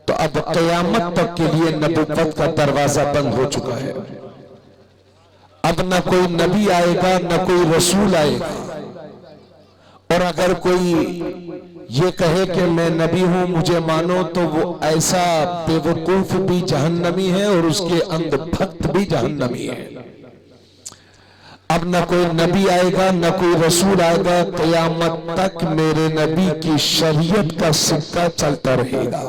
तो अब क़यामत तक के लिए नबूवत का दरवाजा बंद हो चुका है। अब न कोई नबी आएगा न कोई रसूल आएगा। और अगर कोई ये कहे कि मैं नबी हूं मुझे मानो, तो वो ऐसा बेवकूफ भी जहन्नमी है और उसके अंधभक्त भी जहन्नमी है। अब न कोई नबी आएगा न कोई रसूल आएगा। क़यामत तक मेरे नबी की शरीयत का सिक्का चलता रहेगा।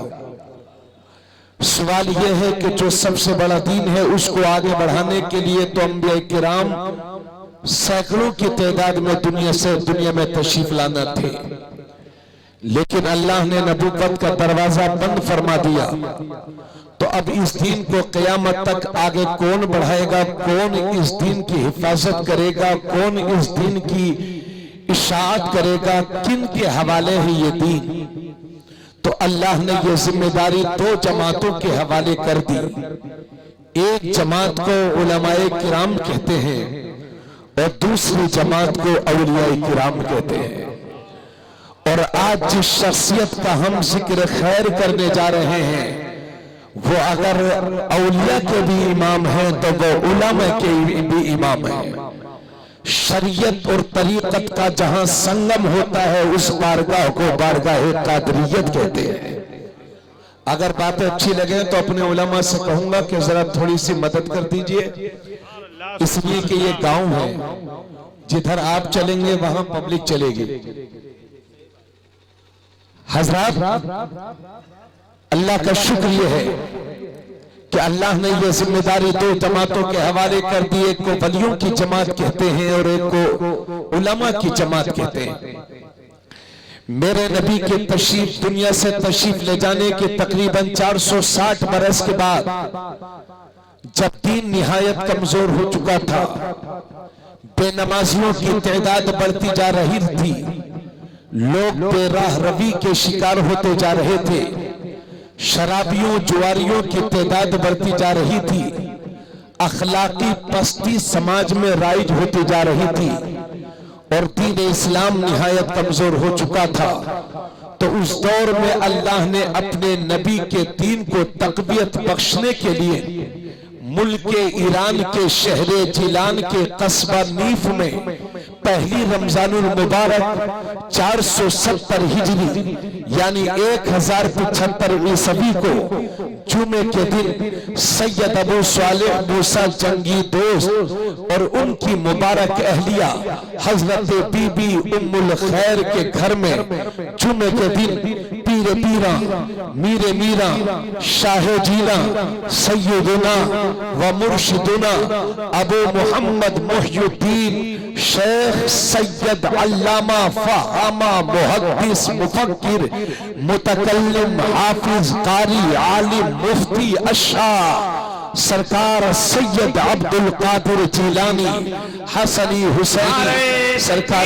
सवाल यह है कि जो सबसे बड़ा दीन है उसको आगे बढ़ाने के लिए तो अंबिया किराम सैकड़ों की तादाद में दुनिया में तशरीफ लाना थे, लेकिन अल्लाह ने नबूवत का दरवाजा बंद फरमा दिया। तो अब इस दीन को क़यामत तक आगे कौन बढ़ाएगा, कौन इस दीन की हिफाजत करेगा, कौन इस दीन की इशाअत करेगा, किन के हवाले है ये दीन? तो अल्लाह ने ये जिम्मेदारी दो जमातों के हवाले कर दी। एक जमात को उलमाए किराम कहते हैं और दूसरी जमात को औलियाए किराम कहते हैं। और आज जिस शख्सियत का हम जिक्र खैर करने जा रहे हैं वो अगर औलिया के भी इमाम हैं तो वो उलमा के भी इमाम हैं। शरीयत और तरीकत का जहां संगम होता है उस बारगाह को बारगाह कादरियत कहते हैं। अगर बातें अच्छी लगे तो अपने उलमा से कहूंगा कि जरा थोड़ी सी मदद कर दीजिए, इसलिए कि ये गांव है, जिधर आप चलेंगे वहां पब्लिक चलेगी। हजरात, अल्लाह का शुक्रिया है कि अल्लाह ने यह जिम्मेदारी दो जमातों के हवाले कर दी। एक को वलियों की जमात कहते हैं और एक को उलमा की जमात कहते हैं। मेरे नबी के तशरीफ दुनिया से तशरीफ ले जाने के तकरीबन 460 बरस के बाद जब दीन निहायत कमजोर हो चुका था, बेनमाजियों की तादाद बढ़ती जा रही थी, लोग बेराह रवी के शिकार होते जा रहे थे, शराबियों जुआरियों की तादाद बढ़ती जा रही थी, अखलाकी पस्ती समाज में राइज होती जा रही थी और दीन इस्लाम निहायत कमजोर हो चुका था। तो उस दौर में अल्लाह ने अपने नबी के दीन को तकवीयत बख्शने के लिए मुल्क ईरान के शहरे जिलान के कस्बा नीफ में पहली रमजानुल मुबारक 470 हिजरी यानी 1075 ईस्वी को जुमे के दिन सैयद अबू सालेह मूसा जंगी दोस्त और उनकी मुबारक अहलिया हजरत बीबी उम्मुल खैर के घर में जुमे के दिन पीरे पीरा मीरे मीरा शाहे जीना सैयदना व मुर्शिदुना अबू मोहम्मद मुहियुद्दीन शेख सैयद अल्लामा फहामा मुहद्दिस मुफक्किर मुतकल्लिम हाफिज कारी आलिम मुफ्ती अशा सरकार सैयद अब्दुल कादिर जिलानी हसनी हुसैनी सरकार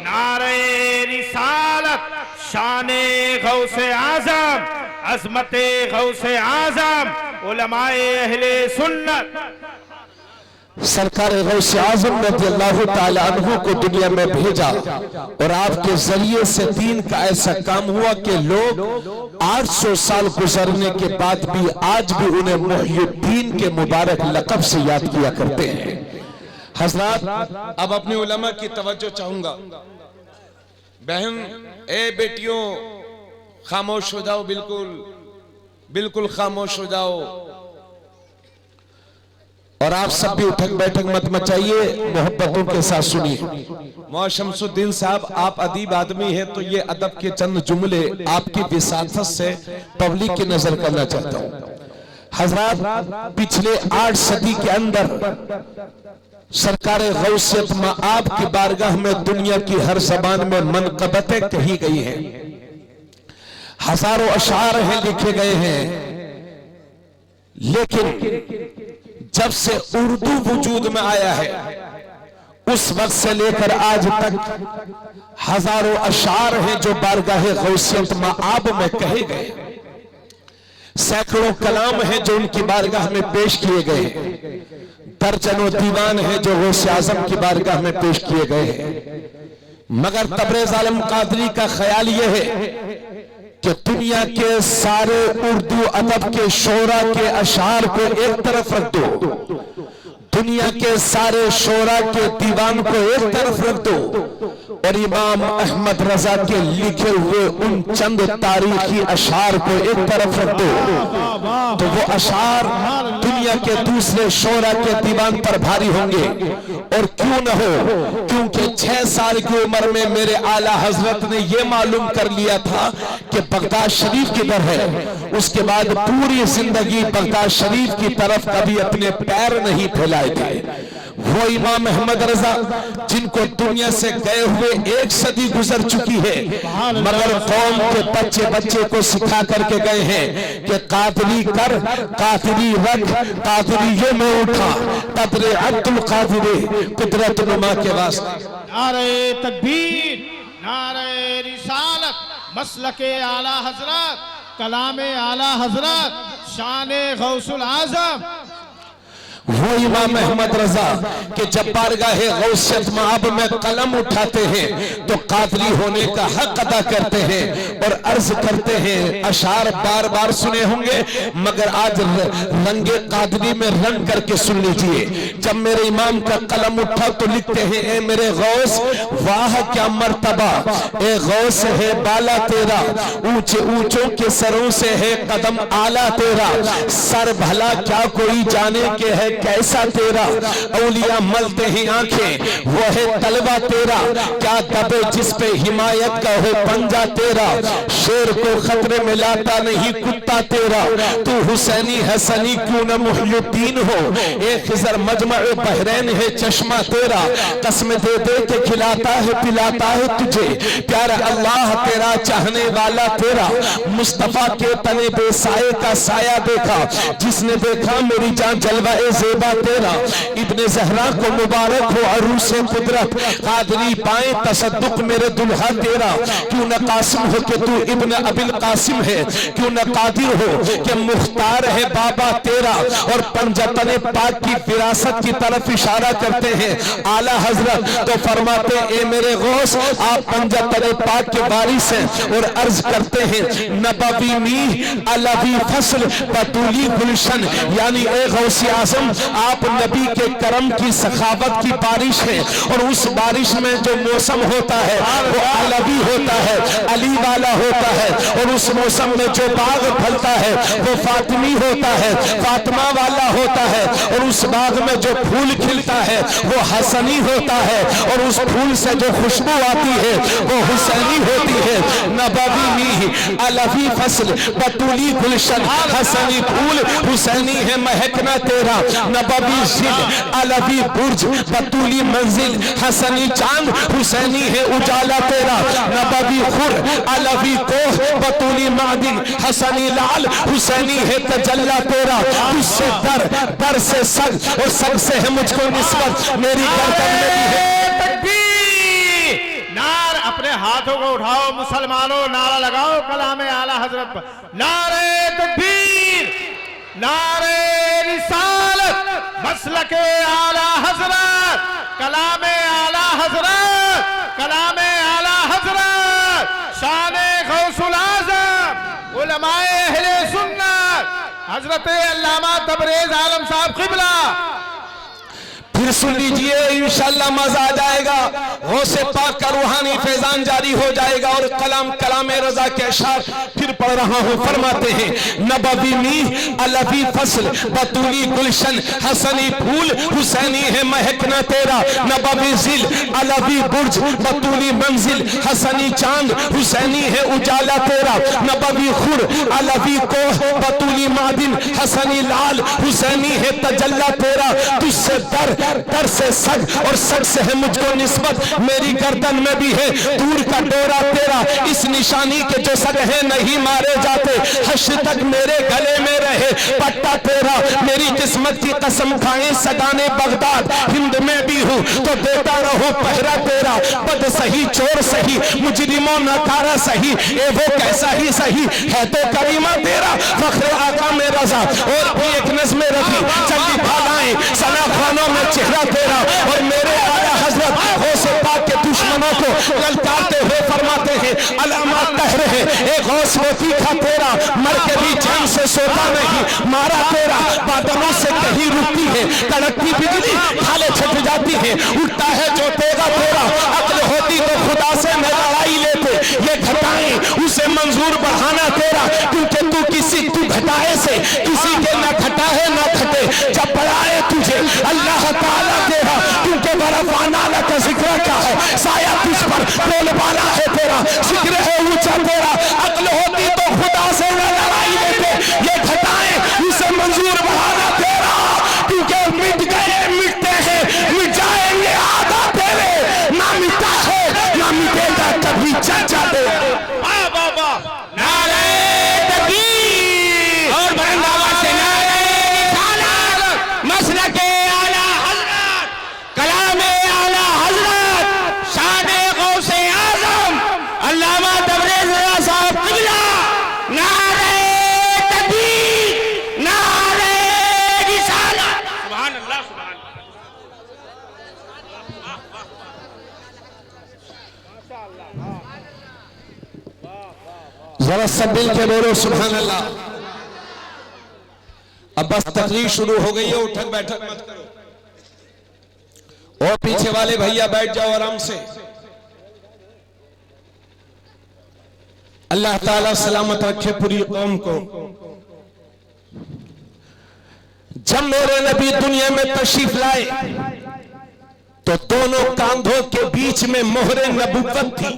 नारे रिसालत शाने गौसे आजम अज़मते गौसे आजम उलमाए अहले सुन्नत सरकार गौसे आजम रज़ियल्लाहु ताला अन्हु को दुनिया में भेजा और आपके जरिए से दीन का ऐसा काम हुआ कि लोग 800 साल गुजरने के बाद भी आज भी उन्हें मुहियुद्दीन के मुबारक लक़ब से याद किया करते हैं। हज़रात, अब अपने उलमा की तवज्जो चाहूंगा। बहन, ए बेटियों, खामोश हो जाओ, बिल्कुल खामोश हो जाओ और आप सब भी उठक बैठक मत मचाइए, मोहब्बतों के साथ सुनिए। मौला शमसुद्दीन साहब, आप अदीब आदमी हैं तो ये अदब के चंद जुमले आपकी विसासत से पब्लिक की नजर करना चाहता हूँ। हजरात, पिछले 8 सदी के अंदर सरकार गौसियत मआब की बारगाह में दुनिया की हर जबान में मनक़बतें कही गई हैं, हजारों अशार हैं लिखे गए हैं, लेकिन जब से उर्दू वजूद में आया है उस वक्त से लेकर आज तक हजारों अशार हैं जो बारगाह गौसियत मआब में कहे गए, सैकड़ों कलाम हैं जो उनकी बारगाह में पेश किए गए, दर्जनों दीवान हैं जो गौसे आजम की बारगाह में पेश किए गए हैं। मगर तबरेज़ आलम कादरी का ख्याल यह है कि दुनिया के सारे उर्दू अदब के शोरा के अशार को एक तरफ रख दो, दुनिया के सारे शोरा के दीवान को एक तरफ रख दो और इमाम अहमद रजा के लिखे हुए उन चंद तारीखी अशार को एक तरफ रख दो, तो वो अशार दुनिया के दूसरे शोरा के दीवान पर भारी होंगे। और क्यों न हो, क्योंकि 6 साल की उम्र में मेरे आला हजरत ने यह मालूम कर लिया था कि बगदाद शरीफ किधर है। उसके बाद पूरी जिंदगी बगदाद शरीफ की तरफ कभी अपने पैर नहीं फैलाए थे। वो इमाम अहमद रजा जिनको दुनिया से गए हुए 1 सदी गुजर चुकी है, मगर कौम के बच्चे बच्चे को सिखा करके गए हैं कि कादरी कर, कादरी रख, कादरी में उठा, कदरे अब्दुल कादिर कुदरत नुमा के वास्ते। नारे तकबीर, नारे रिसालत, मसलके आला हजरत, कलामे आला हजरत, शाने गौसुल आजम। वो इमाम अहमद रजा के जब बारगाह गौसियत माब में कलम उठाते हैं तो कादरी होने का हक अदा करते हैं और अर्ज करते हैं। अशार बार बार सुने होंगे, मगर आज रंगे कादरी में रंग करके सुन लीजिए। जब मेरे इमाम का कलम उठा तो लिखते हैं, ए मेरे गौस वाह क्या मर्तबा, ए गौस है बाला तेरा, ऊंचे ऊंचों के सरों से है कदम आला तेरा, सर भला क्या कोई जाने के है कैसा तेरा, औलिया मलते ही आंखें वो है तलवा तेरा, क्या दबे जिस पे हिमायत का हो पंजा तेरा, शेर को खतरे में लाता नहीं कुत्ता तेरा, तू हुसैनी हसनी क्यों न मुहियुद्दीन हो, एक खिजर मजमा बहरैन है चश्मा तेरा, कसम दे दे के खिलाता है पिलाता है तुझे, प्यारा अल्लाह तेरा चाहने वाला तेरा, मुस्तफा के तने बेसाए का साया देखा, जिसने देखा मेरी जान जलवाए ज़ेबा तेरा, इब्ने ज़हरा को मुबारक हो अरूसे कुदरत, कादरी पाए तसद्दुक मेरे दुल्हा तेरा, क्यों न कासिम हो कि तू इब्न अबिल कासिम है, क्यों न कादिर हो कि मुख्तार है बाबा तेरा, और पंजतने पाक की विरासत की तरफ इशारा करते हैं आला हजरत, तो फरमाते ए मेरे गौस आप पंजतने पाक के वारिस हैं और अर्ज करते हैं नबवी मी अलवी फसल बतूली गुलशन, यानी ए गौसी आजम आप नबी के करम की सखावत की बारिश है, और उस बारिश में जो मौसम होता है वो अलवी होता है, अली वाला होता है, और उस मौसम में जो बाग फलता है वो फातिमी होता है, फातिमा वाला होता है, और उस बाग में जो फूल खिलता है वो हसनी होता है, और उस फूल से जो खुशबू आती है वो हुसैनी होती है। नबवी मी अलवी फसल बतूली गुलशन, हसनी फूल हुसैनी है महकना तेरा, नबवी जिल अलवी बुर्ज बतूली मंजिल, हसनी चांद हुसैनी है उजाला तेरा, नबवी खुर अलवी कोह बतूली मादिन, हसनी लाल हुसैनी है तजल्ला तेरा, तुझसे दर दर से सग और सग से है मुझको निस्बत, मेरी गर्दन में भी है। नार अपने हाथों को उठाओ मुसलमानों, नारा लगाओ कलामे आला हजरत पर, नारे तकबीर, नारे रिसालत, मसलके आला हजरत, कलामे आला हजरत, कलामे आला हजरत, शाने गौसुल आजम, उलमाए अहले सुन्नत, हजरत अल्लामा तबरेज आलम साहब क़िबला। फिर सुन लीजिए, इंशाअल्लाह मजा आ जाएगा, गौसे पाक का रूहानी फैजान जारी हो जाएगा। और कलाम कलामे रजा के अशार फिर पढ़ रहा हूँ। फरमाते हैं नबवी मी अलवी फसल बतूली गुलशन, हसनी फूल हुसैनी है महकना तेरा, नबवी जिल अलवी बुर्ज बतूली मंजिल, हसनी चांद हुसैनी है उजाला तेरा, नबवी खुर अलवी कोह बतूली मादिन, हसनी लाल हुसैनी है तजल्ला तेरा, तुझसे दर दर से सग और सग से है मुझको निस्बत, मेरी गर्दन में भी है दूर का डोरा तेरा, इस निशानी के जो सग है नहीं मारे जाते, हश्र तक मेरे गले में रहे पट्टा तेरा, मेरी किस्मत की कसम खाएं सदाने बगदाद, हिंद में भी हूँ तो देता रहो पहरा तेरा, बद सही चोर सही मुजरिमों नकारा सही, ए वो कैसा ही सही है तो करीमा तेरा, फख्र आका में रजा। और भी एक नज़्म रखी चली भालाएं सना खानों में चेहरा तेरा, और मेरे आला हजरत गौसे पाक के दुश्मन अल्लामा को ललकारते हुए फरमाते हैं, अल्लामा कह रहे एक गौस वो तीखा तेरा, मर के भी चैन से सोता नहीं, मारा तेरा बादलों से कहीं रुकती है, कड़कती बिजली खाले छट जाती है, उठता है जो तेगा तेरा, अक्ल होती तो खुदा से न लड़ाई लेते, ये घटाएं उसे मंजूर बढ़ाना तेरा, क्योंकि तू घटाए से किसी के न घटा है न घटे, जब बढ़ाए तुझे अल्लाह ताला तेरा, क्योंकि बरफाना का जिक्र क्या है, साया तुझ पर बोलबाला है तेरा, जिक्र है ऊंचा तेरा, अक्ल होती तो खुदा से न लड़ाई लेते, ये घटाएं उसे मंजूर बढ़ाना तेरा, क्योंकि मिट गए मिटते हैं, मिट जाएंगे आधा तेरे, ना मिटा है ना मिटेगा कभी चर्चा तेरा। जरा सब मिल के बोलो सुभान अल्लाह। अब बस तकरीर शुरू हो गई है, उठक बैठक मत करो, और पीछे वाले भैया बैठ जाओ आराम से। अल्लाह ताला सलामत रखे पूरी कौम को। जब मेरे नबी दुनिया में तशरीफ लाए तो दोनों कांधों के बीच में मोहरे नबुव्वत थी,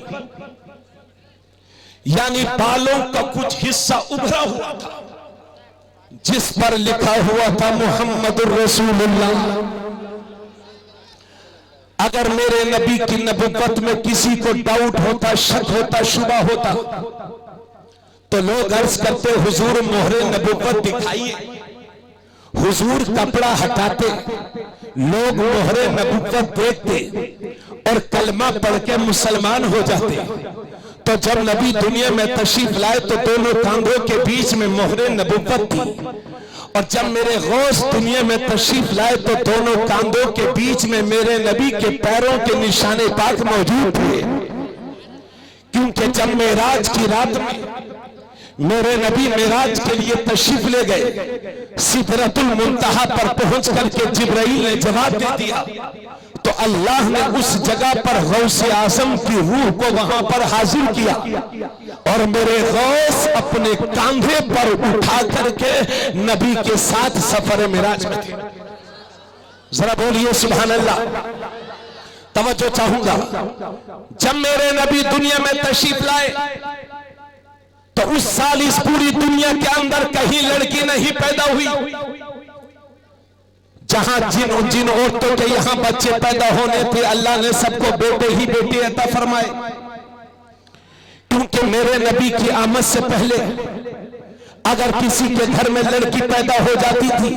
यानी बालों का कुछ हिस्सा उभरा हुआ था जिस पर लिखा हुआ था मुहम्मदुर रसूलुल्लाह। अगर मेरे नबी की नबुव्वत में किसी को डाउट होता, शक होता, शुबा होता तो लोग अर्ज करते हुजूर मोहरे नबुव्वत दिखाइए, हुजूर कपड़ा हटाते, लोग मोहरे नबुव्वत देखते और कलमा पढ़ के मुसलमान हो जाते। तो जब नबी दुनिया में तशरीफ लाए तो दोनों कांधों के बीच में मोहरे नबुव्वत थी, और जब मेरे गौस दुनिया में तशरीफ लाए तो दोनों कांधों के बीच में मेरे नबी के पैरों के निशाने पाक मौजूद थे। क्योंकि जब मेराज की रात में मेरे नबी मेराज के लिए तशरीफ ले गए, सिदरतुल मुंतहा पर पहुंच करके जिब्राइल ने जवाब दे दिया तो अल्लाह ने उस जगह पर गौसे आजम की रूह को वहां पर हाजिर किया, और मेरे गौस अपने कांधे पर उठा करके नबी के साथ सफर मेराज में थे। जरा बोलिए सुभान अल्लाह। तवज्जो चाहूंगा, जब मेरे नबी दुनिया में तशरीफ लाए तो उस साल इस पूरी दुनिया के अंदर कहीं लड़की नहीं पैदा हुई। जहां जिन औरतों के यहां बच्चे पैदा होने थे, अल्लाह ने सबको बेटे ही बेटे अता फरमाए। क्योंकि मेरे नबी की आमद से पहले अगर किसी के घर में लड़की पैदा हो जाती थी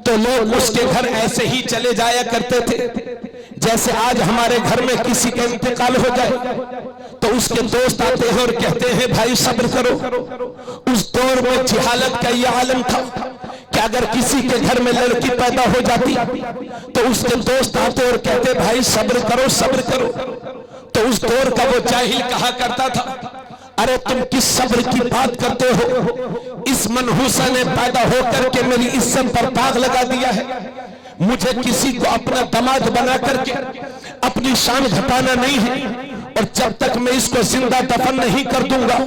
तो लोग उसके घर ऐसे ही चले जाया करते थे। जैसे आज हमारे घर में किसी का इंतकाल हो जाए तो उसके दोस्त आते हैं और कहते हैं भाई सब्र करो। उस दौर में जिहालत का यह आलम था कि अगर किसी के घर में लड़की पैदा हो जाती तो उसके दोस्त आते और कहते भाई सब्र करो सब्र करो। तो उस दौर का वो जाहिल कहा करता था, अरे तुम किस सब्र की बात करते हो, इस मनहूसा ने पैदा होकर के मेरी इज्जत पर दाग लगा दिया है। मुझे किसी को अपना दामाद बना करके अपनी शान घटाना नहीं है, और जब तक मैं इसको जिंदा दफन नहीं कर दूंगा,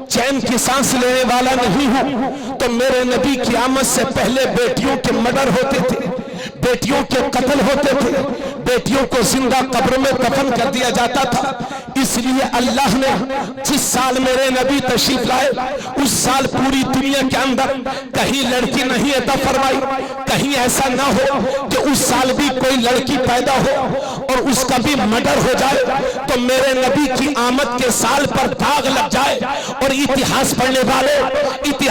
चैन की सांस लेने वाला नहीं हूं। तो मेरे नबी की आमद से पहले बेटियों के मर्डर होते थे, बेटियों के कत्ल होते थे, बेटियों को जिंदा कब्र में दफन कर दिया जाता था। इसलिए अल्लाह ने जिस साल मेरे नबी तशरीफ लाए उस साल पूरी दुनिया के अंदर कहीं लड़की नहीं अता फरमाई। कहीं ऐसा ना हो कि उस साल भी कोई लड़की पैदा हो और उसका भी मर्डर हो जाए तो मेरे नबी की आमद के साल पर दाग लग जाए और इतिहास पढ़ने वाले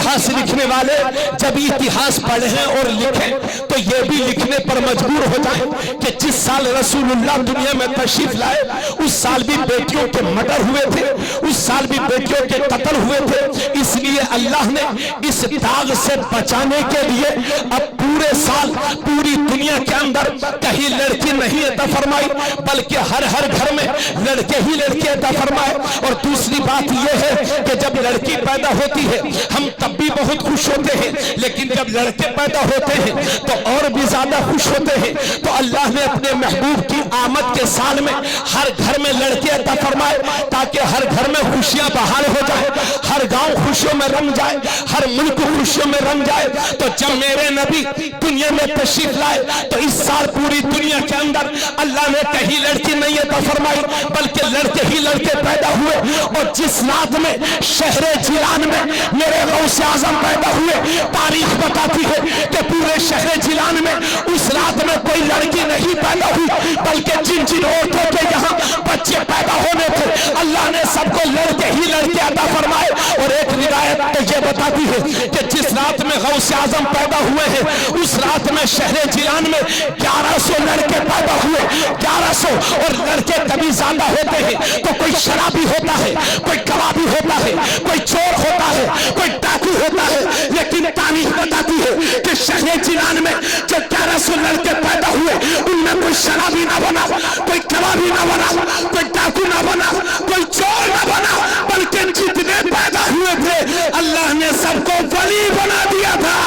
इतिहास लिखने वाले जब इतिहास पढ़े और लिखें तो ये भी लिखने पर मजबूर हो जाए कि जिस साल रसूलुल्लाह दुनिया में तशरीफ लाए उस साल भी बेटियों के मर्डर हुए थे, उस साल भी बेटियों के कत्ल हुए थे। इसलिए अल्लाह ने इस दाग से बचाने के लिए अब पूरे साल पूरी दुनिया के अंदर कहीं लड़की नहीं अता फरमाई, बल्कि हर घर में लड़के ही लड़के अता फरमाए। और दूसरी बात यह है कि जब लड़की पैदा होती है हम तब भी बहुत खुश होते हैं, लेकिन जब लड़के पैदा होते हैं तो और भी ज्यादा खुश होते हैं। तो अल्लाह ने अपने महबूब की आमद के साल में हर घर में लड़के अता फरमाए ताकि हर घर में खुशियां बहाल हो जाए, हर गांव खुशियों में रंग जाए, हर मुल्क खुशियों में रंग जाए। तो जब मेरे नबी दुनिया में तशरीफ लाए तो इस साल पूरी दुनिया के अंदर अल्लाह ने कहीं लड़की नहीं अता फरमाई बल्कि लड़के ही लड़के पैदा हुए। और जिस रात में शहरे जिलान में मेरे गौसे आजम पैदा हुए, तारीख बताती है कि पूरे शहरे जिलान में उस रात में कोई लड़की नहीं पैदा हुई, बल्कि जिन जिन औरतों के यहाँ बच्चे पैदा होने थे अल्लाह ने सबको लड़के ही लड़के अता फरमाए। और एक रिवायत तो ये बताती है कि जिस रात में गौसे आजम पैदा हुए हैं उस रात में शहरे जिलान में 1100 लड़के पैदा हुए, 1100। और लड़के कभी ज्यादा होते हैं तो कोई शराबी होता है, कोई कबाबी होता है, कोई चोर होता है, कोई डाकू होता है, लेकिन तारीख बताती है कि शहरे जिलान में जब 1100 लड़के पैदा हुए उनमें कोई शराबी ना बना, कोई कबाबी ना बना, कोई डाकू ना बना, कोई चोर ना बना, बल्कि जितने पैदा हुए थे अल्लाह ने सबको वली बना दिया था।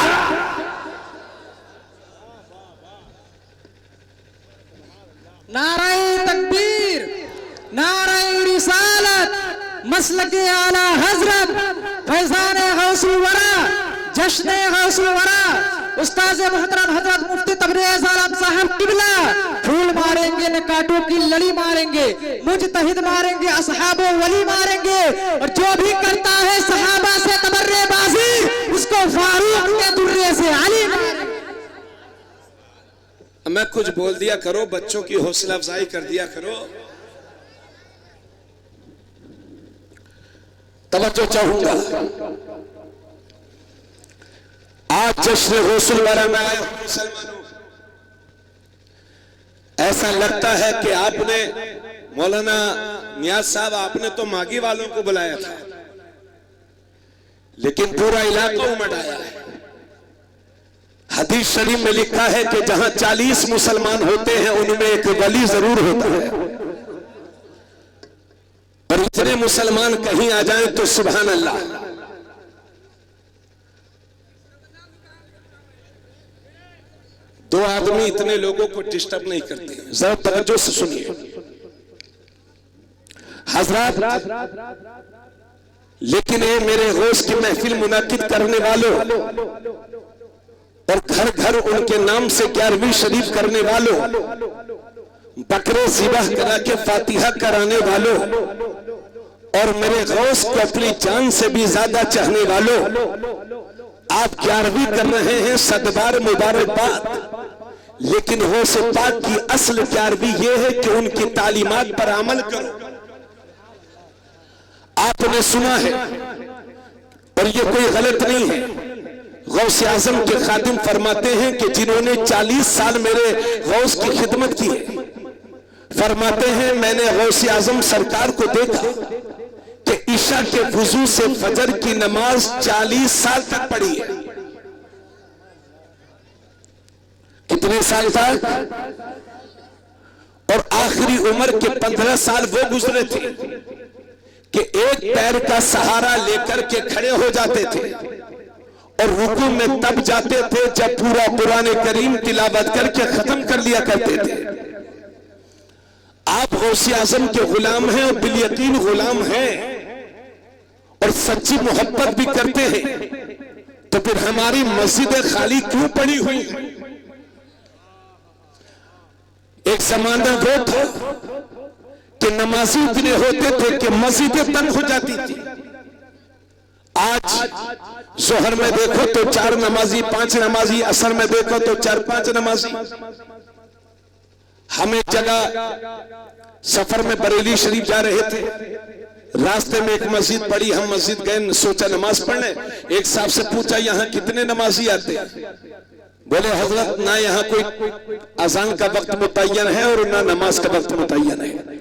नाराए तकबीर, नाराए रिसालत, मसलके आला हजरत, फैजान गौसुल वरा, जश्न गौसुल वरा, उस्ताद मोहतरम हजरत मुफ्ती तबरेज आलम साहब किबला। फूल मारेंगे न कांटों की लड़ी मारेंगे, मुजतहिद मारेंगे असहाबो वली मारेंगे, और जो भी करता है सहाबा से तबर्रेबाजी उसको फारूक के दुर्रे से अली मारेंगे। मैं कुछ बोल दिया करो, बच्चों की हौसला अफजाई कर दिया करो। तवज्जो चाहूंगा, आज जश्न गौसुल वरा में आए मुसलमानों, ऐसा लगता है कि आपने मौलाना नियाज साहब आपने तो मागी वालों को बुलाया था, लेकिन पूरा इलाका उमड़ आया है। हदीस शरीफ में लिखा है कि जहां 40 मुसलमान होते हैं उनमें एक वली जरूर होता है, और इतने मुसलमान कहीं आ जाएं तो सुभान अल्लाह। दो आदमी इतने लोगों को डिस्टर्ब नहीं करते, जरा तवज्जो से सुनिए हजरत। लेकिन ये मेरे गौस की महफिल मुनाकिद करने वालों और घर घर उनके नाम से 11वीं शरीफ करने वालों, बकरे ज़िबह करा के फातिहा कराने वालों, और मेरे गौस को अपनी जान से भी ज्यादा चाहने वालों, आप 11वीं कर रहे हैं, सदबार मुबारकबाद। लेकिन गौस पाक की असल 11वीं यह है कि उनकी तालीमात पर अमल करो। आपने सुना है, और ये कोई गलत नहीं है, गौस आजम के खादिम फरमाते हैं कि जिन्होंने 40 साल मेरे गौस की खिदमत की है, फरमाते हैं मैंने गौस आजम सरकार को देखा कि ईशा के वुजू से फजर की नमाज 40 साल तक पढ़ी है। कितने साल तक? और आखिरी उम्र के 15 साल वो गुजरे थे कि एक पैर का सहारा लेकर के खड़े हो जाते थे और रुकू में तब जाते थे जब पूरा कुरान करीम तिलावत करके खत्म कर लिया करते थे। आप गौसे आजम के गुलाम हैं और बिलयकीन गुलाम हैं और सच्ची मोहब्बत भी करते हैं, तो फिर हमारी मस्जिद खाली क्यों पड़ी हुई है? एक जमाना वो था कि नमाजी इतने होते थे कि मस्जिदें तंग हो जाती थी। आज जोहर में देखो तो 4 नमाजी 5 नमाजी, असर में देखो तो 4-5 नमाजी। हम एक जगह सफर में बरेली शरीफ जा रहे थे, रास्ते में एक मस्जिद पड़ी, हम मस्जिद गए, सोचा नमाज पढ़ने। एक साहब से पूछा यहाँ कितने नमाजी आते? बोले हजरत ना यहाँ कोई अजान का वक्त मुतय्यन है और ना नमाज का वक्त मुतय्यन है।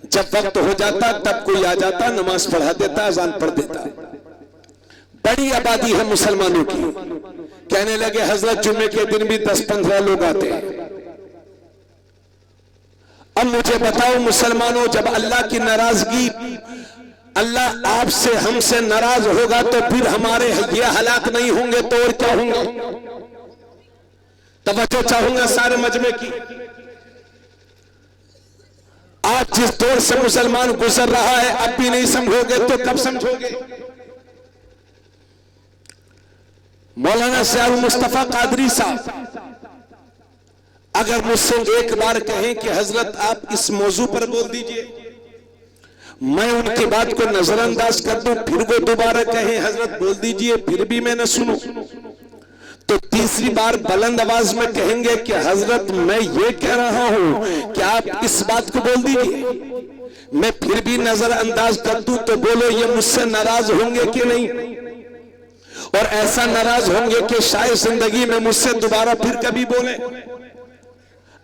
जब वक्त हो जाता तब कोई आ जाता, नमाज पढ़ा देता, अजान पढ़ देता। बड़ी आबादी है मुसलमानों की। कहने लगे हजरत जुम्मे के दिन भी 10-15 लोग आते हैं। अब मुझे बताओ मुसलमानों, जब अल्लाह की नाराजगी, अल्लाह आपसे हमसे नाराज होगा तो फिर हमारे ये हालात नहीं होंगे तो और क्या होंगे? तवज्जो चाहूंगा सारे मजमे की। आज जिस दौर से मुसलमान गुजर रहा है, अब भी नहीं समझोगे तो कब समझोगे? मौलाना सयारुल मुस्तफा कादरी साहब अगर मुझसे एक बार कहें कि हजरत आप इस मौजू पर बोल दीजिए, मैं उनकी बात को नजरअंदाज कर दूं, फिर वो दोबारा कहें हजरत बोल दीजिए, फिर भी मैं न सुनूं, तो तीसरी बार बुलंद आवाज में कहेंगे कि हजरत मैं ये कह रहा हूं कि आप इस बात को बोल दीजिए, मैं फिर भी नजरअंदाज कर दूं, तो बोलो ये मुझसे नाराज होंगे कि नहीं? और ऐसा नाराज होंगे कि शायद जिंदगी में मुझसे दोबारा फिर कभी बोले।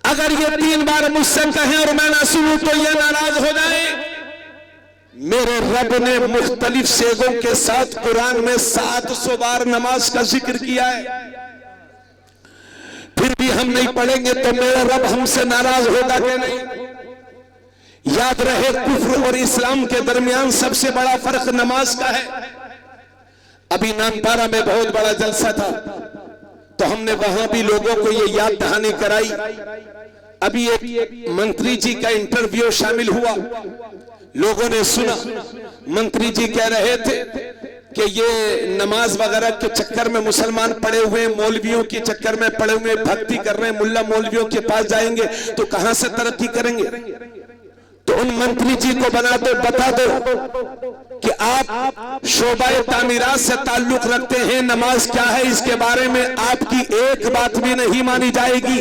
अगर ये 3 बार मुझसे कहें और मैं ना सुनूं तो ये नाराज हो जाए। मेरे रब ने मुख्तलिफ सेगों के साथ कुरान में 700 बार नमाज का जिक्र किया है, फिर भी हम नहीं पढ़ेंगे तो मेरा रब हमसे नाराज होगा कि नहीं? याद रहे, कुफ्र और इस्लाम के दरमियान सबसे बड़ा फर्क नमाज का है। अभी नानपारा में बहुत बड़ा जलसा था, तो हमने वहां भी लोगों को ये याद दहानी कराई। अभी एक मंत्री जी का इंटरव्यू शामिल हुआ, लोगों ने सुना। मंत्री जी कह रहे थे कि ये नमाज वगैरह के चक्कर में मुसलमान पड़े हुए, मौलवियों के चक्कर में पड़े हुए, भक्ति कर रहे हैं, मुल्ला मौलवियों के पास जाएंगे तो कहां से तरक्की करेंगे? तो उन मंत्री जी को बता दो कि आप शोबाए तामीरात से ताल्लुक रखते हैं, नमाज क्या है इसके बारे में आपकी एक बात भी नहीं मानी जाएगी।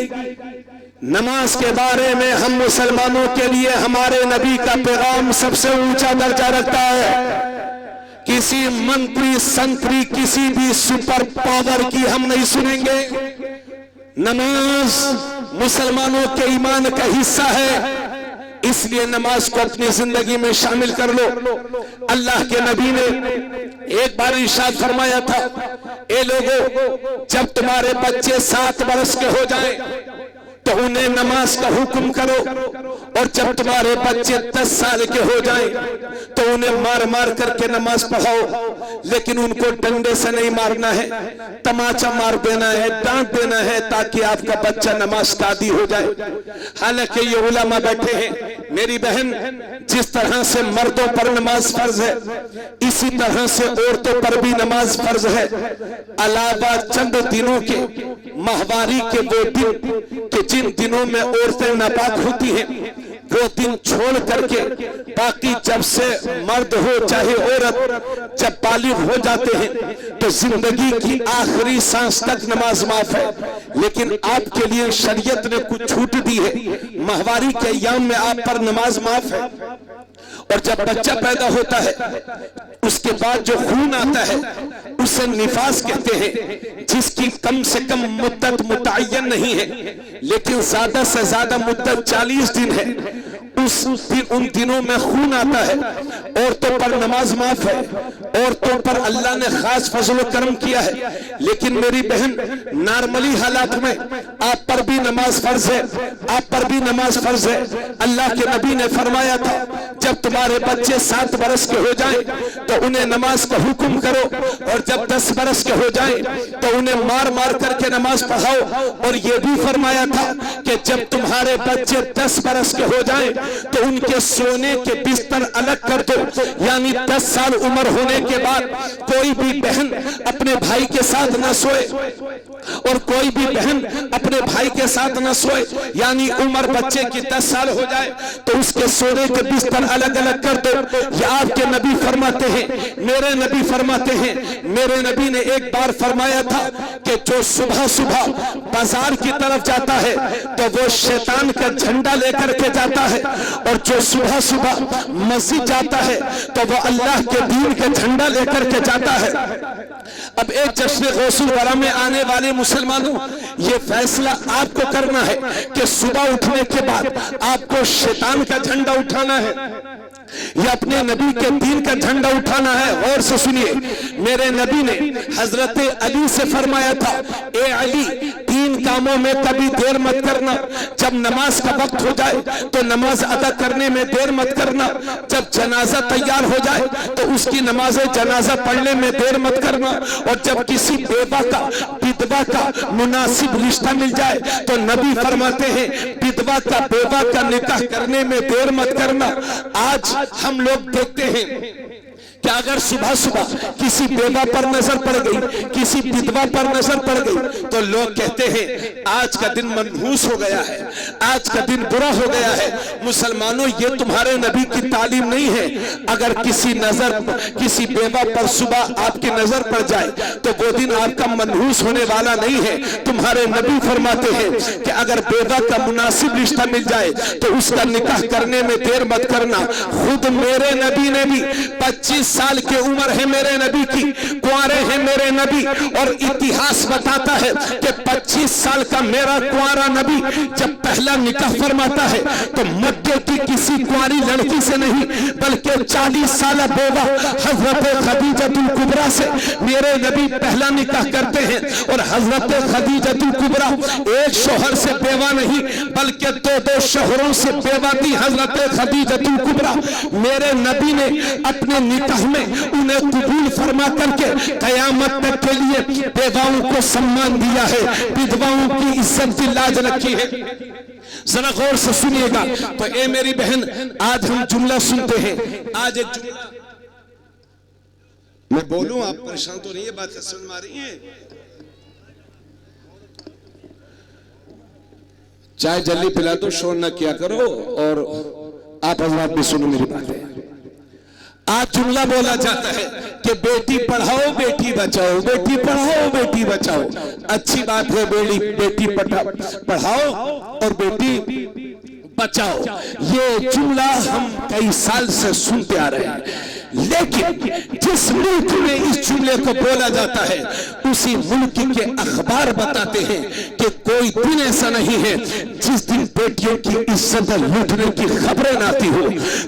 नमाज के बारे में हम मुसलमानों के लिए हमारे नबी का पैगाम सबसे ऊंचा दर्जा रखता है। किसी मंत्री संतरी, किसी भी सुपर पावर की हम नहीं सुनेंगे। नमाज मुसलमानों के ईमान का हिस्सा है, इसलिए नमाज को अपनी जिंदगी में शामिल कर लो। अल्लाह के नबी ने एक बार इरशाद फरमाया था, ए लोगों, जब तुम्हारे बच्चे 7 बरस के हो जाएं तो उन्हें नमाज का हुक्म करो, और जब तुम्हारे बच्चे 10 साल के हो जाएं तो उन्हें मार मार करके नमाज पढ़ाओ, लेकिन उनको डंडे से नहीं मारना है, तमाचा मार देना है, डांट देना है, ताकि आपका बच्चा नमाज का आदी हो जाए। हालांकि ये उलमा बैठे हैं, मेरी बहन, जिस तरह से मर्दों पर नमाज फर्ज है, इसी तरह से औरतों पर भी नमाज फर्ज है। अलावा चंद दिनों के, माहवारी के वो दिन कि जिन दिनों में औरतें नापाक होती हैं, वो दिन छोड़ करके बाकी जब से मर्द हो चाहे औरत जब बालिग हो जाते हैं तो जिंदगी की आखिरी सांस तक नमाज माफ है। लेकिन आपके लिए शरीयत ने कुछ छूट दी है, माहवारी के अय्याम में आप पर नमाज माफ है। और जब बच्चा पैदा होता है उसके बाद जो खून आता है उसे निफास कहते हैं, जिसकी कम से कम मुद्दत मुतय्यन नहीं है, लेकिन ज्यादा से ज्यादा मुद्दत 40 दिन है। उन दिनों में खून आता है, औरतों पर नमाज माफ है, औरतों पर अल्लाह ने खास फजल करम किया है। लेकिन मेरी बहन, नॉर्मली हालात में आप पर भी नमाज फर्ज है, आप पर भी नमाज फर्ज है। अल्लाह के नबी ने फरमाया था, जब तुम्हारे बच्चे 7 बरस के हो जाएं तो उन्हें नमाज का हुक्म करो, और जब 10 बरस के हो जाएं तो उन्हें मार मार करके नमाज पढ़ाओ। और यह भी फरमाया था कि जब तुम्हारे बच्चे 10 बरस के हो जाएं तो उनके सोने के बिस्तर अलग कर दो। यानी 10 साल उम्र होने के बाद कोई भी बहन अपने भाई के साथ न सोए, और कोई भी बहन अपने भाई के साथ न सोए। यानी उम्र बच्चे की 10 साल हो जाए तो उसके सोने के बिस्तर अलग अलग कर दो। ये आपके नबी फरमाते हैं, मेरे नबी फरमाते हैं। मेरे नबी ने एक बार फरमाया था कि जो सुबह सुबह बाजार की तरफ जाता है तो वो शैतान का झंडा लेकर के जाता है, और जो सुबह सुबह मस्जिद जाता है तो वो अल्लाह के दीन का झंडा लेकर के जाता है। अब एक जश्न गौसुल वरा में आने वाले मुसलमानों, ये फैसला आपको करना है कि सुबह उठने के बाद आपको शैतान का झंडा उठाना है या अपने नबी के दीन का झंडा उठाना है। और से सुनिए, मेरे नबी ने हजरत अली से फरमाया था, ए अली, 3 कामों में कभी देर मत करना। जब नमाज का वक्त हो जाए तो नमाज अदा करने में देर मत करना। जब जनाजा तैयार हो जाए तो उसकी नमाज जनाजा पढ़ने में देर मत करना। और जब किसी बेवा का विधवा का मुनासिब रिश्ता मिल जाए तो नबी फरमाते हैं, विधवा का बेवा का निकाह करने में देर मत करना। आज हम लोग देखते हैं कि अगर सुबह सुबह किसी बेवा पर नजर पड़ गई, किसी विधवा पर नजर पड़ गई, तो लोग कहते हैं आज का दिन मनहूस हो गया है, आज का दिन बुरा हो गया है। मुसलमानों, ये तुम्हारे नबी की तालीम नहीं है। अगर किसी बेवा पर सुबह आपकी नजर पड़ जाए तो वो दिन आपका मनहूस होने वाला नहीं है। तुम्हारे नबी फरमाते हैं कि अगर बेवा का मुनासिब रिश्ता मिल जाए तो उसका निकाह करने में देर मत करना। खुद मेरे नबी ने भी 25 साल की उम्र है मेरे नबी की, कुंवारे हैं मेरे नबी, और इतिहास बताता है कि 25 साल का मेरा कुंवारा नबी जब पहला निकाह फरमाता है तो मक्के की किसी कुंवारी लड़की से नहीं बल्कि 40 साल बेवा हजरत खदीजतुल कुबरा से मेरे नबी पहला निकाह करते हैं। और हजरत खदीजतुल कुबरा एक शोहर से बेवा नहीं बल्कि 2 शोहरों से बेवा थी हजरत खदीजतुल कुबरा। मेरे नबी ने अपने निकाह में उन्हें कबूल फरमा करके कयामत तक के लिए बेवाओं को सम्मान दिया है, विधवाओं की इज्जत की लाज रखी है। जरा गौर से सुनिएगा। तो ए मेरी बहन, आज हम जुमला सुनते हैं। आज एक जुमला मैं बोलूं, आप परेशान तो नहीं है, बात समझ में आ रही है? चाय जल्दी पिला दो, शोर न किया करो, और आप हजरात भी सुनो मेरी बातें। आज जुमला बोला जाता है कि बेटी पढ़ाओ बेटी बचाओ, बेटी पढ़ाओ बेटी बचाओ। अच्छी बात है, बेटी पढ़ाओ और बेटी बचाओ। ये जुमला हम कई साल से सुनते आ रहे हैं, लेकिन जिस मुल्क में इस जुमले को बोला जाता है उसी मुल्क के अखबार बताते हैं कि कोई दिन ऐसा नहीं है जिस दिन बेटियों की इज्जत लूटने की खबरें न आती हो।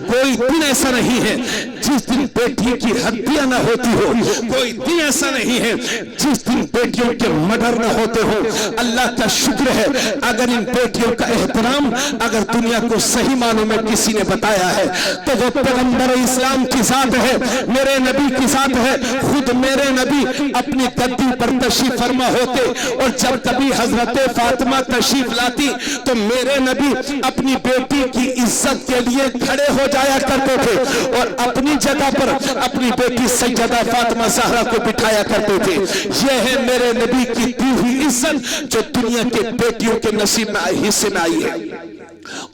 कोई दिन ऐसा नहीं है जिस दिन बेटियों की हत्या न होती हो। कोई दिन ऐसा नहीं है जिस दिन बेटियों के मर्डर न होते हो। अल्लाह का शुक्र है, अगर इन बेटियों का एहतराम अगर दुनिया को सही मानों में किसी ने बताया है तो वो पैगंबर इस्लाम की जात है, मेरे नबी की जात है। खुद मेरे नबी अपनी गद्दी पर तशरीफ फरमा होते और जब कभी हजरत फातिमा तशरीफ लाती तो मेरे नबी अपनी बेटी की इज्जत के लिए खड़े हो जाया करते थे और अपनी जगह पर अपनी बेटी सैयदा फातिमा ज़हरा को बिठाया करते थे। यह है मेरे नबी की दी हुई इज्जत जो दुनिया के बेटियों के नसीब में हिस्से में आई है।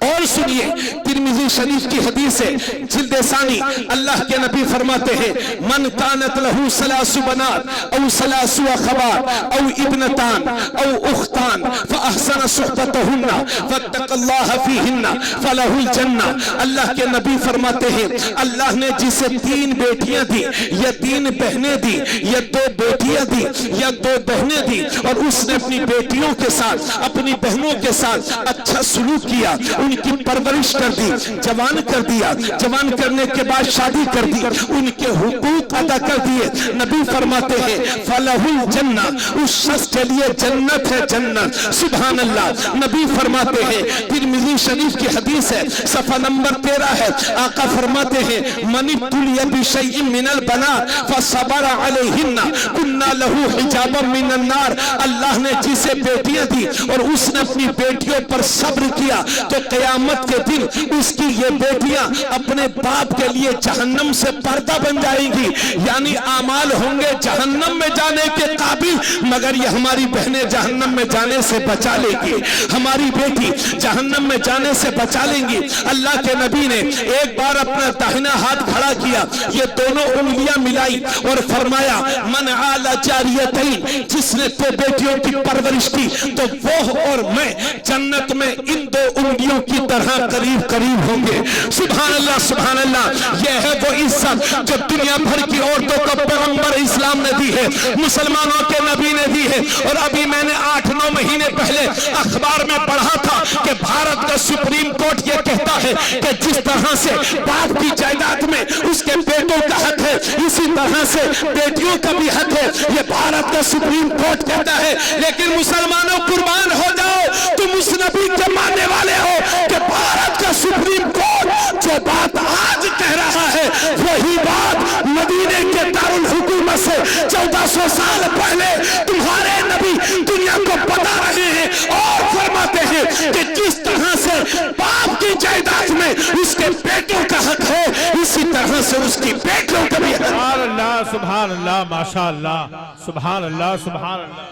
और सुनिए, तिरमिज़ी शरीफ की हदीस है, जिल्द सानी, अल्लाह के नबी फरमाते हैं, मन कानत लहू सलासु बनात औ सलासु अखबार औ इब्नतान औ उख्तान फअहसन सुहबतहुन्ना वत्तक़ल्लाह फीहिन्ना फलहुल जन्ना। अल्लाह के नबी फरमाते हैं, अल्लाह ने जिसे 3 बेटियां दी या 3 बहनें दी या 2 बेटियां दी या 2 बहनें दी और उसने अपनी बेटियों के साथ अपनी बहनों के साथ अच्छा सलूक किया, उनकी परवरिश कर दी, जवान कर दिया, जवान करने के बाद शादी कर दी, उनके हुकूक अदा कर दिए। नबी फरमाते हैं फलहुल जन्ना, उस शख्स के लिए जन्नत है, जन्नत। सुभान अल्लाह। नबी फरमाते हैं, तिरमिज़ी शरीफ की हदीस है, सफा नंबर 13 है, आका फरमाते हैं मनिब्तुलिया बिशैइन मिनल बनात फसबरा अलैहिन्ना कुन्ना लहू हिजाबम मिनन नार। अल्लाह ने जिसे बेटियां दी और उसने अपनी बेटियों पर सब्र किया तो कयामत के दिन उसकी ये बेटियां अपने बाप के लिए जहन्नम से पर्दा बन जाएंगी, यानी आमाल होंगे जहन्नम में जाने के काबिल मगर ये हमारी बहनें जहन्नम में जाने से बचा लेगी, हमारी बेटी जहन्नम में जाने से बचा लेंगी। अल्लाह के नबी ने एक बार अपना दाहिना हाथ खड़ा किया, ये दोनों उंगलियां मिलाई और फरमाया मन आला जारियतैन, जिसने दो बेटियों की परवरिश की तो वो और मैं जन्नत में इन दो उंगलियों की तरह करीब करीब होंगे। सुभान अल्लाह सुभान अल्लाह। यह है वो इज्जत जो दुनिया भर की औरतों को पैगंबर इस्लाम ने दी है, मुसलमानों के नबी ने दी है। और अभी मैंने 8-9 महीने पहले अखबार में पढ़ा था कि भारत का सुप्रीम कोर्ट यह कहता है कि जिस तरह से बाप की जायदाद में उसके बेटों का हक है, इसी तरह से बेटियों का भी हक है। ये भारत का सुप्रीम कोर्ट कहता है। लेकिन मुसलमानों कुर्बान हो जाओ, तुम उस नबी के मानने वाले हो कि भारत का सुप्रीम कोर्ट जो बात आज कह रहा है वही बात मदीने के दारुल हुकूमत से 1400 साल पहले तुम्हारे नबी दुनिया को बता रहे हैं और फरमाते हैं कि जिस तरह से बाप की जायदाद में उसके बेटों का हक है, इसी तरह से उसकी बेटियों का भी हक है। सुभान अल्लाह सुभान अल्लाह माशाअल्लाह सुभान अल्लाह सुभान अल्लाह।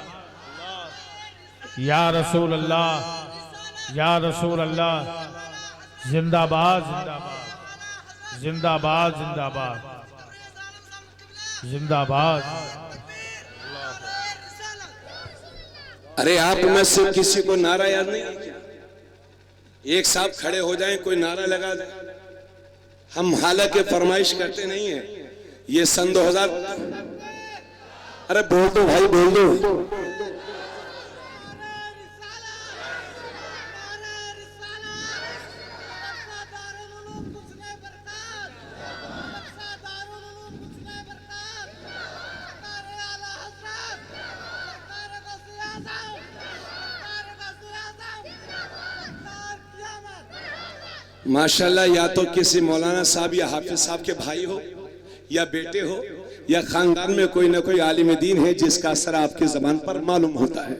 या रसूल अल्लाह या रसूल अल्लाह। जिंदाबाद जिंदाबाद जिंदाबाद जिंदाबाद जिंदाबाद। अरे आप में से किसी को नारा याद नहीं? एक साहब खड़े हो जाएं, कोई नारा लगा दे। हम हालांकि फरमाइश करते नहीं है। ये सन 2000। अरे बोल दो भाई बोल दो। माशाल्लाह, या तो किसी मौलाना साहब या हाफिज साहब के भाई हो या बेटे हो या खानदान में कोई ना कोई आलिम दीन है जिसका असर आपकी जबान पर मालूम होता है।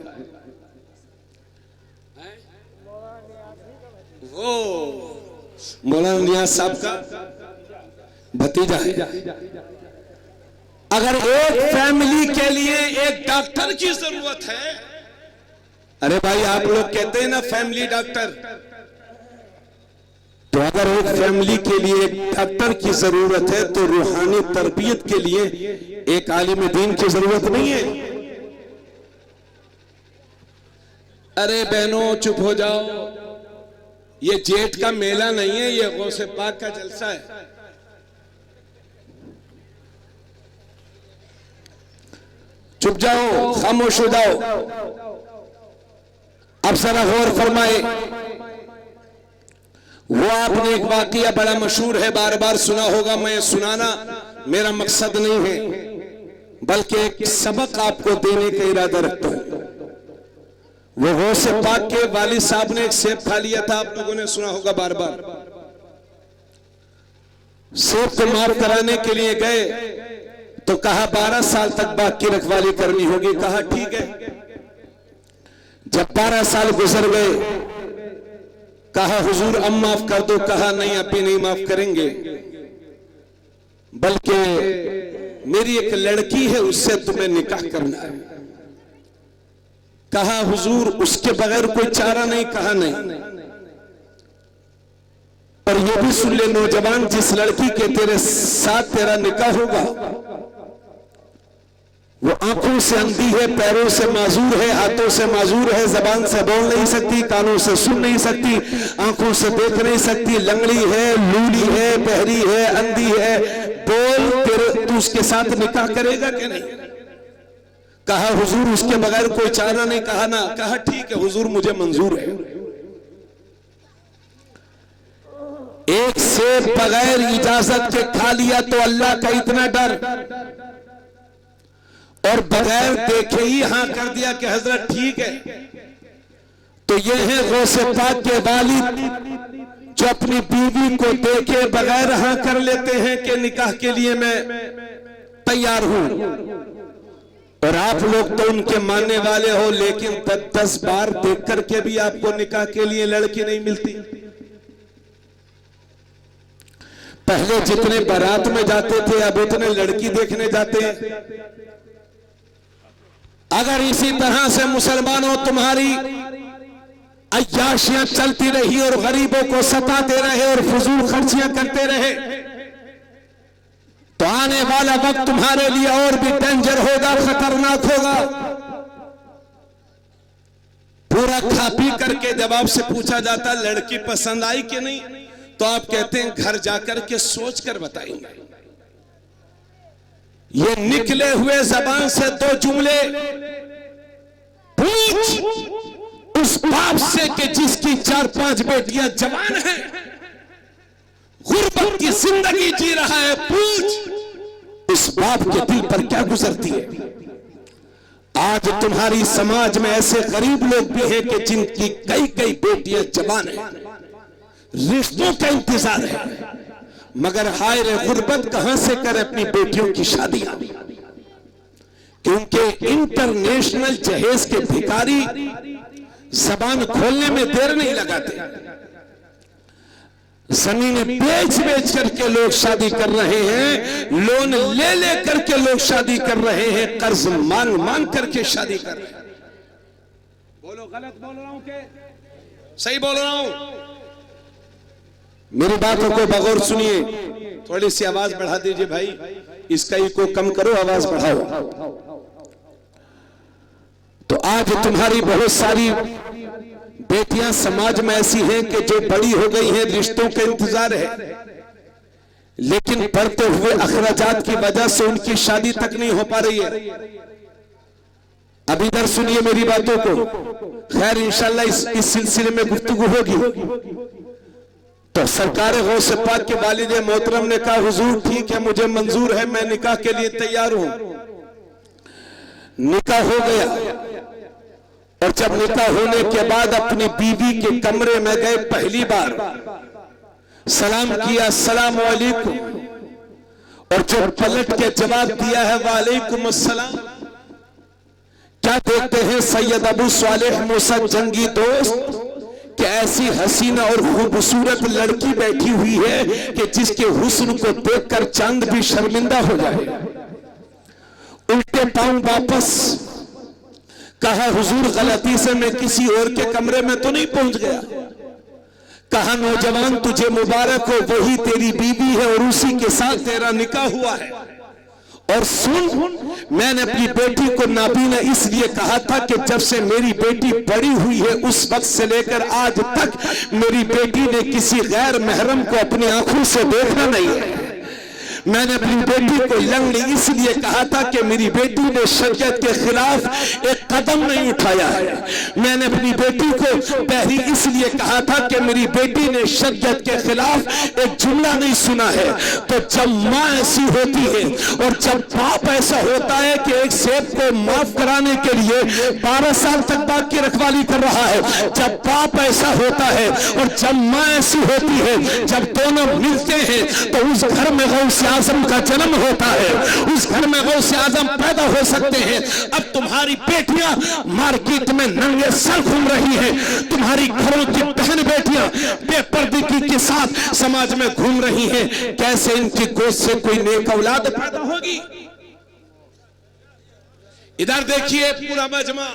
वो मौलाना नियाज साहब का भतीजा है। अगर एक फैमिली के लिए एक डॉक्टर की जरूरत है, अरे भाई आप लोग कहते हैं ना फैमिली डॉक्टर, तो अगर एक फैमिली के लिए एक डॉक्टर की जरूरत है तो रूहानी तरबियत के लिए एक आलिम दीन की जरूरत नहीं है। अरे बहनों चुप हो जाओ, ये जेठ का मेला नहीं है, ये गौसे पाक का जलसा है। चुप जाओ, खामोश हो जाओ। अब जरा गौर फरमाए, वो आपने एक वाकया बड़ा मशहूर है, बार बार सुना होगा। मैं सुनाना मेरा मकसद नहीं है, बल्कि एक सबक आपको देने का इरादा रखता हूं। वो गौसे पाक के वालिद साहब ने एक सेब खा लिया था, आप लोगों ने सुना होगा बार बार। सेब को माफ कराने के लिए गए तो कहा 12 साल तक बाग की रखवाली करनी होगी। कहा ठीक है। जब 12 साल गुजर गए, कहा हुजूर अब माफ कर दो। कहा नहीं, अभी नहीं माफ करेंगे, बल्कि मेरी एक लड़की है, उससे तुम्हें निकाह करना है। कहा हुजूर उसके बगैर कोई चारा नहीं। कहा नहीं, पर यह भी सुन ले नौजवान, जिस लड़की के तेरे साथ तेरा निकाह होगा वो आंखों से अंधी है, पैरों से माजूर है, हाथों से माजूर है, जबान से बोल नहीं सकती, कानों से सुन नहीं सकती, आंखों से देख नहीं सकती, लंगड़ी है, लूली है, बहरी है, अंधी है। बोल तेरे तू उसके साथ निकाह करेगा कि नहीं? कहा हुजूर उसके बगैर कोई चारा नहीं। कहा ना। कहा ठीक है हुजूर, मुझे मंजूर है। एक सेब बगैर इजाजत के खा लिया तो अल्लाह का इतना डर, और बगैर देखे ही हाँ कर दिया कि हजरत ठीक है। तो ये है गौसे पाक के वालिद जो अपनी बीवी को देखे बगैर हाँ कर लेते हैं कि निकाह के लिए मैं तैयार हूं। और आप लोग तो उनके मानने वाले हो, लेकिन 10 बार देख करके भी आपको निकाह के लिए लड़की नहीं मिलती। पहले जितने बारात में जाते थे अब उतने लड़की देखने जाते हैं। अगर इसी तरह से मुसलमानों तुम्हारी अय्याशियां चलती रही और गरीबों को सताते रहे और फजूल खर्चियां करते रहे तो आने वाला वक्त तुम्हारे लिए और भी डेंजर होगा, खतरनाक होगा। पूरा खा पी करके जब आपसे पूछा जाता लड़की पसंद आई कि नहीं, तो आप कहते हैं घर जाकर के सोच कर बताएंगे। ये निकले हुए जबान से दो जुमले पूछ उस बाप से कि जिसकी 4-5 बेटियां जवान हैं, गुर्बत की जिंदगी जी रहा है, पूछ उस बाप के दिल पर क्या गुजरती है। आज तुम्हारी समाज में ऐसे गरीब लोग भी हैं कि जिनकी कई बेटियां जवान हैं, रिश्तों का इंतजार है, मगर हाय रे गुर्बत कहां से करे अपनी बेटियों की शादियां, क्योंकि इंटरनेशनल जहेज के भिखारी जबान खोलने में देर नहीं लगाते। जमीनें बेच करके लोग शादी कर रहे हैं, लोन ले करके लोग शादी कर रहे हैं, कर्ज मांग करके शादी कर रहे हैं। बोलो गलत बोल रहा हूं के सही बोल रहा हूं? मेरी बातों को बगौर सुनिए, थोड़ी सी आवाज बढ़ा दीजिए भाई, इसका इको कम करो, आवाज बढ़ाओ। तो आज तुम्हारी बहुत सारी बेटियां समाज में ऐसी हैं कि जो बड़ी हो गई हैं, रिश्तों का इंतजार है, लेकिन बढ़ते हुए अखराजात की वजह से उनकी शादी तक नहीं हो पा रही है। अब इधर सुनिए मेरी बातों को, खैर इंशाल्लाह इस सिलसिले में गुफ्तगू होगी। तो सरकार गौसे पाक के वालिद मोहतरम ने कहा हुजूर ठीक है, मुझे मंजूर है, मैं निकाह के लिए तैयार हूं। निकाह हो गया और जब निकाह होने के बाद अपनी बीवी के कमरे में गए, पहली बार सलाम किया, अस्सलाम वालेकुम, और जो पलट के जवाब दिया है वालेकुम अस्सलाम, क्या देखते हैं सैयद अबू सालेह मूसा जंगी दोस्त कि ऐसी हसीना और खूबसूरत लड़की बैठी हुई है कि जिसके हुस्न को देखकर चांद भी शर्मिंदा हो जाए। उल्टे पांव वापस कहा हुजूर गलती से मैं किसी और के कमरे में तो नहीं पहुंच गया। कहा नौजवान तुझे मुबारक हो, वही तेरी बीवी है और उसी के साथ तेरा निकाह हुआ है। और सुन, मैंने अपनी बेटी को नाबीना इसलिए कहा था कि जब से मेरी बेटी बड़ी हुई है उस वक्त से लेकर आज तक मेरी बेटी ने किसी गैर महरम को अपनी आंखों से देखना नहीं है। मैंने अपनी बेटी को लंगड़ी इसलिए कहा था कि मेरी बेटी ने शरीयत के खिलाफ एक कदम नहीं उठाया है। मैंने अपनी बेटी को बहरी इसलिए कहा था कि मेरी बेटी ने शरीयत के खिलाफ एक जुमला नहीं सुना है। तो जब माँ ऐसी होती है और जब बाप ऐसा होता है कि एक सेब को माफ कराने के लिए 12 साल तक बाप की रखवाली कर रहा है, जब बाप ऐसा होता है और जब माँ ऐसी होती है, जब दोनों मिलते हैं तो उस घर में गौसे आजम का जन्म होता है, उस घर में गौसे आजम पैदा हो सकते हैं। अब तुम्हारी बेटियां मार्केट में नंगे सर घूम रही हैं, तुम्हारी घरों की बहन बेटियां बेपर्दगी के साथ समाज में घूम रही हैं, कैसे इनकी गोद से कोई नेक औलाद पैदा होगी? इधर देखिए पूरा मजमा,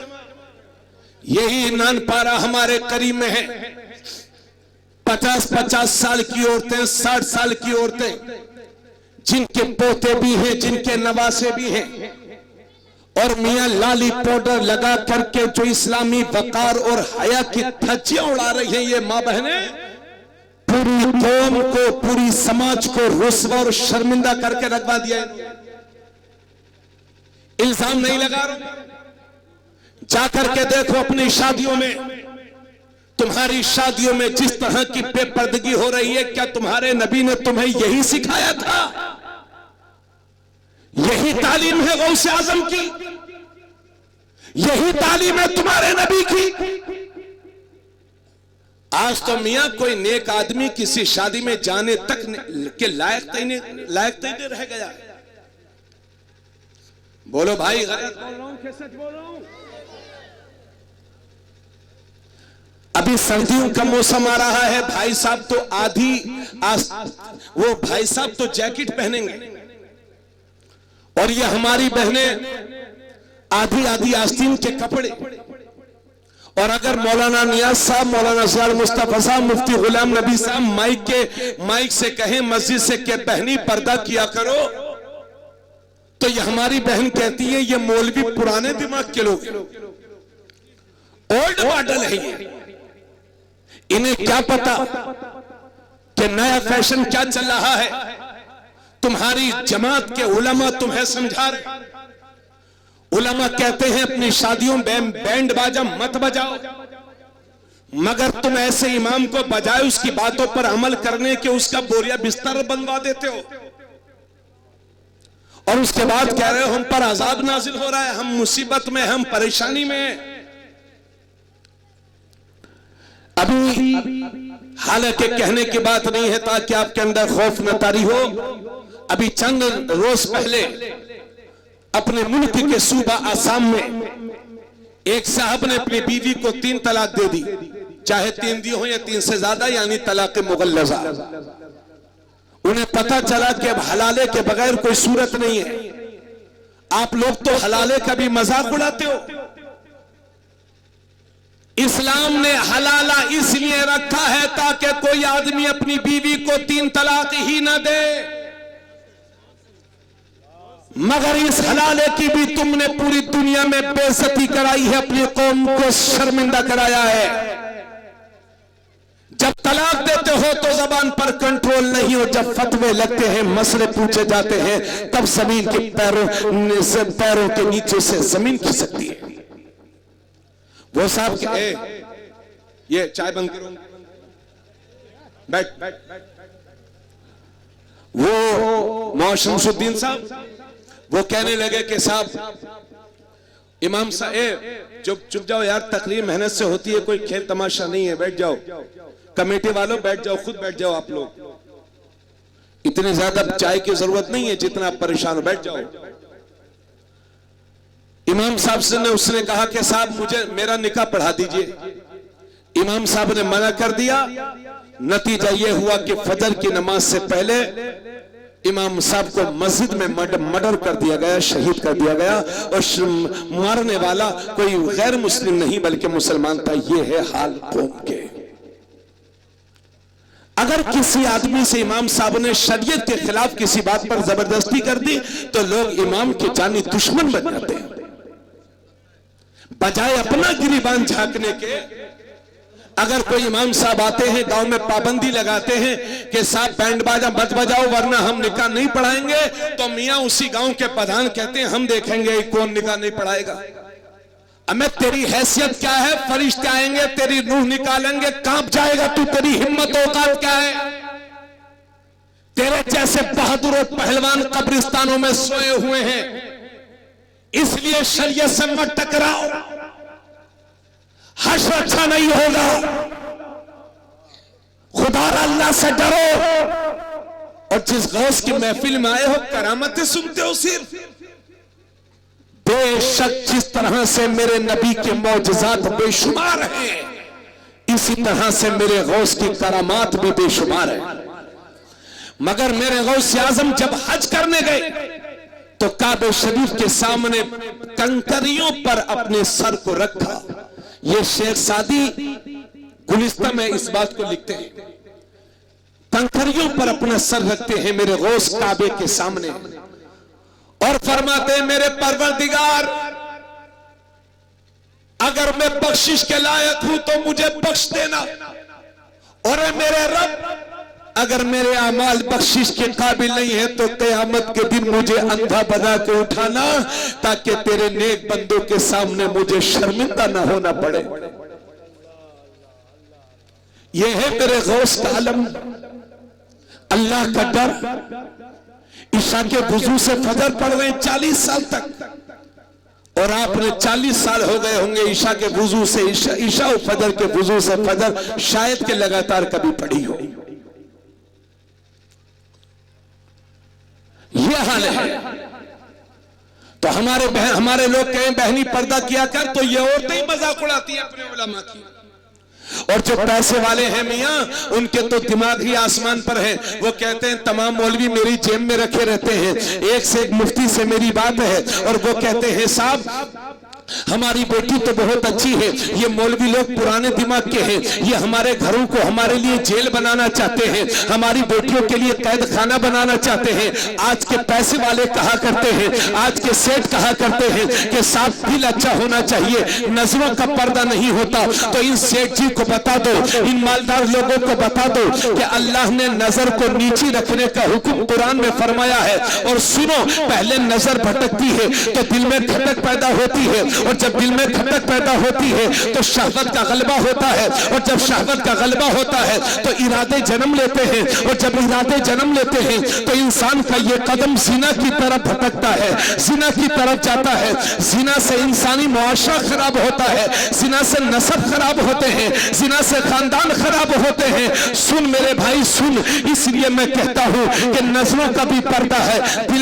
यही नानपारा हमारे करीब में है। 50-50 साल की औरतें, 60 साल की औरतें, जिनके पोते भी हैं, जिनके नवासे भी हैं, और मियां लाली पाउडर लगा करके जो इस्लामी वकार और हया की धज्जियां उड़ा रही हैं, ये मां बहनें पूरी कौम को, पूरी समाज को रुस्वा और शर्मिंदा करके रखवा दिया। इल्जाम नहीं लगा रहा, जाकर के देखो अपनी शादियों में, तुम्हारी शादियों में जिस तरह की बेपर्दगी हो रही है, क्या तुम्हारे नबी ने तुम्हें यही सिखाया था? यही तालीम है गौसे आजम की, यही तालीम है तुम्हारे नबी की। आज तो मियां कोई नेक आदमी किसी शादी में जाने तक के लायक तक नहीं रह गया। बोलो भाई, गलत बोल रहा हूं कि सच बोल रहा हूं? अभी सर्दियों का मौसम आ रहा है, भाई साहब तो वो भाई साहब तो जैकेट पहनेंगे, और ये हमारी बहनें आधी आधी आस्तीन के कपड़े। और अगर मौलाना नियाज साहब, मौलाना सयार मुस्तफा साहब, मुफ्ती गुलाम नबी साहब माइक से कहें मस्जिद से कि बहनी पर्दा किया करो, तो ये हमारी बहन कहती है ये मौलवी पुराने दिमाग के लोग, ओल्ड मॉडल है ये, इन्हें क्या पता कि नया फैशन क्या चल रहा है। तुम्हारी जमात के उलमा तुम्हें समझा रहे। उलमा कहते हैं अपनी शादियों में बैंड बाजा मत बजाओ, मगर तुम ऐसे इमाम को बजाए उसकी बातों पर अमल करने के उसका बोरिया बिस्तर बनवा देते हो, और उसके बाद कह रहे हो हम पर अजाब नाजिल हो रहा है, हम मुसीबत में, हम परेशानी में। अभी हालांकि कहने की बात नहीं है ताकि आपके अंदर खौफ न तारी हो, अभी चंद रोज पहले अपने मुल्क के सूबा आसाम में एक साहब ने अपनी बीवी को 3 तलाक दे दी, चाहे 3 दी हो या 3 से ज्यादा, यानी तलाक मुगल्लजा। उन्हें पता चला कि अब हलाले के बगैर कोई सूरत नहीं है। आप लोग तो हलाले का भी मजाक उड़ाते हो। इस्लाम ने हलाला इसलिए रखा है ताकि कोई आदमी अपनी बीवी को 3 तलाक ही ना दे, मगर इस हलाले की भी तुमने पूरी दुनिया में बेइज्जती कराई है, अपनी कौम को शर्मिंदा कराया है। जब तलाक देते हो तो जबान पर कंट्रोल नहीं हो, जब फतवे लगते हैं, मसले पूछे जाते हैं, तब जमीन के पैरों के नीचे से जमीन खिसकती है। वो साहब के ये चाय बंद करो, बैठ। वो मोहशमसुद्दीन साहब वो कहने लगे कि साहब, इमाम साहब चुप जाओ यार, तकरीर मेहनत से होती है, कोई खेल तमाशा नहीं है, बैठ जाओ। कमेटी वालों बैठ जाओ, खुद बैठ जाओ, आप लोग इतनी ज्यादा चाय की जरूरत नहीं है जितना आप परेशान हो, बैठ जाओ। इमाम साहब से उसने कहा कि साहब मुझे मेरा निकाह पढ़ा दीजिए। इमाम साहब ने मना कर दिया। नतीजा यह हुआ कि फजर की नमाज से पहले इमाम साहब को मस्जिद में मर्डर कर दिया गया, शहीद कर दिया गया, और मारने वाला कोई गैर मुस्लिम नहीं बल्कि मुसलमान था। यह है हाल कौम के। अगर किसी आदमी से इमाम साहब ने शरीयत के खिलाफ किसी बात पर जबरदस्ती कर दी तो लोग इमाम के जानी दुश्मन बन जाते हैं। बजाय अपना गिरीबान झांकने के, अगर कोई इमाम साहब आते हैं गांव में, पाबंदी लगाते हैं कि साहब बैंड बाजा मत बजाओ वरना हम निकाह नहीं पढ़ाएंगे, तो मियां उसी गांव के प्रधान कहते हैं हम देखेंगे कौन निकाह नहीं पढ़ाएगा। अमे तेरी हैसियत क्या है? फरिश्ते आएंगे तेरी रूह निकालेंगे, कांप जाएगा तू, तेरी हिम्मत औकात क्या है? तेरे जैसे बहादुर और पहलवान कब्रिस्तानों में सोए हुए हैं, इसलिए शरीयत से मत टकराओ, हश्र अच्छा नहीं होगा। खुदा अल्लाह से डरो, और जिस गौस की महफिल में आए हो करामतें सुनते हो सिर्फ। बेशक जिस तरह से मेरे नबी के मौजज़ात बेशुमार हैं, इसी तरह से मेरे गौस की करामात भी बेशुमार है। मगर मेरे गौस आजम जब हज करने गए तो काबे शरीफ के सामने कंकरियों पर अपने सर को रखा। ये शेख सादी गुलिस्ता में इस बात को लिखते हैं, कंकरियों पर अपना सर रखते हैं मेरे गौस काबे के सामने, और फरमाते हैं मेरे परवरदिगार, अगर मैं बख्शिश के लायक हूं तो मुझे बख्श देना, और मेरे रब अगर मेरे अमाल बख्शिश के काबिल नहीं है तो क़यामत के दिन मुझे अंधा बना के उठाना, ताकि तेरे नेक बंदों के सामने मुझे शर्मिंदा ना होना पड़े। यह है मेरे गौस का आलम, अल्लाह का डर। ईशा के वुजू से फजर पढ़ रहे 40 साल तक, और आपने 40 साल हो गए होंगे ईशा के वुजू से, ईशा और फजर के वुजू से फजर शायद के लगातार कभी पढ़ी हो। यह हाल है। तो हमारे लोग कहें बहनी पर्दा किया कर, तो ये औरतें ही मजाक उड़ाती हैं अपने उलमा की। और जो पैसे वाले हैं मियां, उनके तो दिमाग ही आसमान पर है। वो कहते हैं तमाम मौलवी मेरी जेब में रखे रहते हैं। एक से एक मुफ्ती से मेरी बात है और वो कहते हैं साहब हमारी बेटी तो बहुत अच्छी है, ये मौलवी लोग पुराने दिमाग के हैं, ये हमारे घरों को हमारे लिए जेल बनाना चाहते हैं, हमारी बेटियों के लिए कैद खाना बनाना चाहते हैं। आज के पैसे वाले कहा करते हैं, आज के सेठ कहा करते हैं कि साफ दिल अच्छा होना चाहिए, नजरों का पर्दा नहीं होता। तो इन सेठ जी को बता दो, इन मालदार लोगों को बता दो कि अल्लाह ने नजर को नीचे रखने का हुक्म कुरान में फरमाया है। और सुनो, पहले नजर भटकती है तो दिल में खटक पैदा होती है, और जब दिल में खटक पैदा होती है तो शहवत का गलबा होता है, और जब शहवत का गलबा होता है तो इरादे जन्म लेते हैं, और जब इरादे जन्म लेते हैं तो इंसान का ये कदम जिना की तरफ भटकता है, जिना की तरफ जाता है। जिना से इंसानी मुआशरा खराब होता है, जिना से नस्ब खराब होते हैं, जिना से खानदान खराब होते हैं। सुन मेरे भाई सुन, इसलिए मैं कहता हूं कि नजरों का भी पर्दा है, दिल